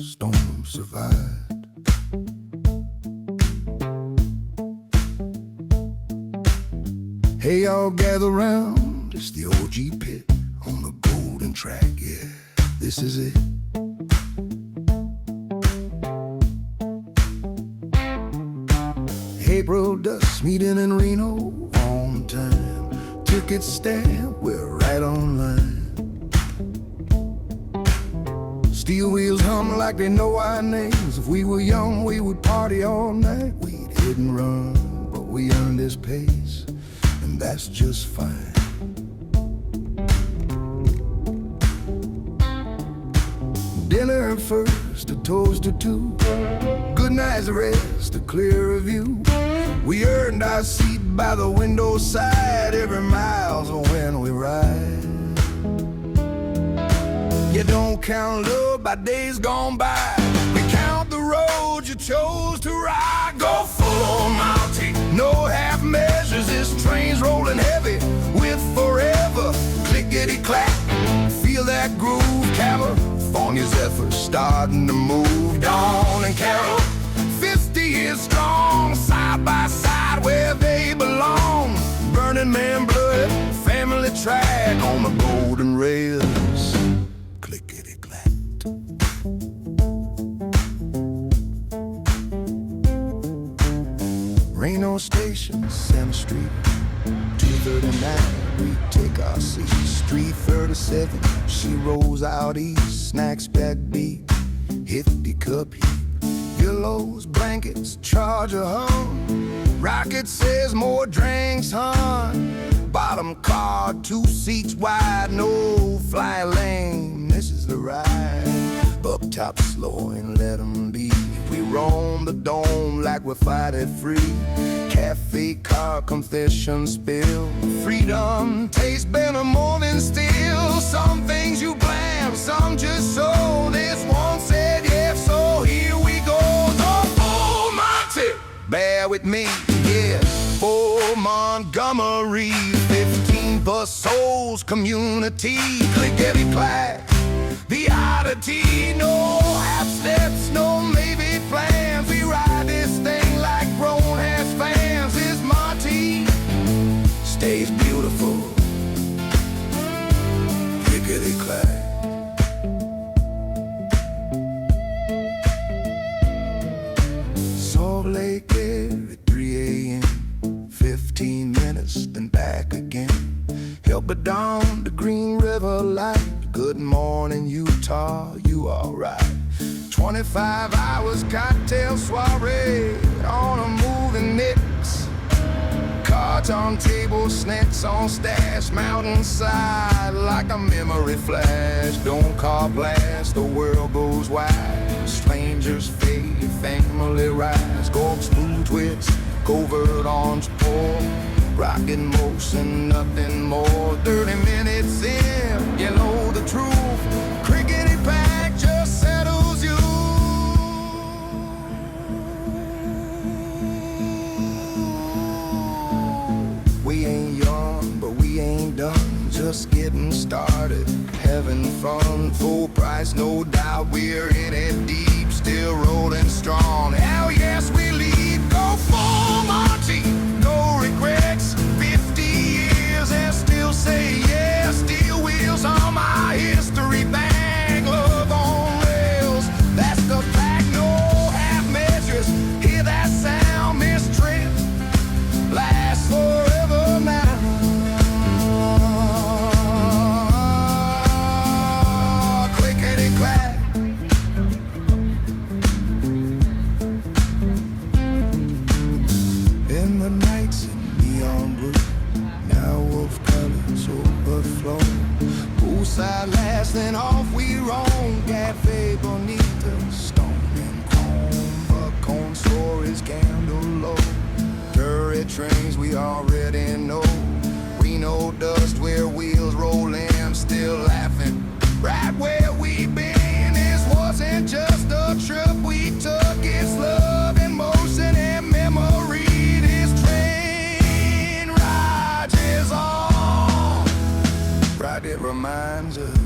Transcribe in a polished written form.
storm survived. Hey, y'all gather round, it's the OG pit on the golden track, yeah, this is it. April dust meeting in Reno on time. Ticket stamp, we're right on line. Steel wheels hum like they know our names. If we were young, we would party all night. We'd hit and run, but we earned this pace, and that's just fine. Dinner first, a toast or two. Good night's rest, a clear view. We earned our seat by the window side. Every mile's a when we ride. You don't count love by days gone by. We count the road you chose to ride. Go full on Monty, no half measures. This train's rolling heavy with forever. Clickety-clack, feel that groove. California's efforts starting to move. Dawn and Carol, 50 years strong, side by side where they belong. Burning man blood, family track on the golden rails. Clickety-clack. Reno Station, 7th Street, 239, we take our seats. Street 37, she rolls out east. Snacks backbeat, hit the cup heap. Pillows, blankets, charger hung. Rocket says more drinks, hon. Bottom car, 2 seats wide, no fly lane, this is the ride. Up top slow and let 'em be. We roam the dome like we're fighting free. Cafe car confession spill. Freedom tastes better more than steel. Some things you blam, some just so. This one said yes, so here we go. The full Monty, bear with me, yeah. For Montgomery, 15 bus souls community. Clickety-clack, the oddity, no half steps, no maybe plans. We ride this thing like grown-ass fans. This Monty stays beautiful. Clickety-clack. Salt Lake at 3 a.m. 15 minutes, then back again. Help it down the Green River light. Good morning, Utah, you alright? 25 hours cocktail soiree on a moving mix. Cards on table, snacks on stash. Mountainside like a memory flash. Don't call blast, the world goes wide. Strangers fade, family rise. Go smooth twist, covert on pour. Rockin' motion, nothing more. 30 minutes in, you know the truth. Clickety-clack just settles you. We ain't young, but we ain't done. Just getting started, having fun. Full price, no doubt, we're in it deep. Still rolling strong, hell yes we lead. Go full Monty, no regrets. 50 years and still say yes. Steel wheels on my history bag. Love on rails, that's the fact. No half measures, hear that sound, Miss Trip. Last forever now. Clickety-clack. In the nights in neon blue, now wolf colors overflow. Poolside last, then off we roam. Cafe bonita, stone and chrome. Buckhorn stories, candle low. Curry trains we already know. Reno dust where wheels roll in. Still laughing, right where we been. This wasn't just a trip we took. It's love and motion and memory. This train ride is on. Right, it reminds us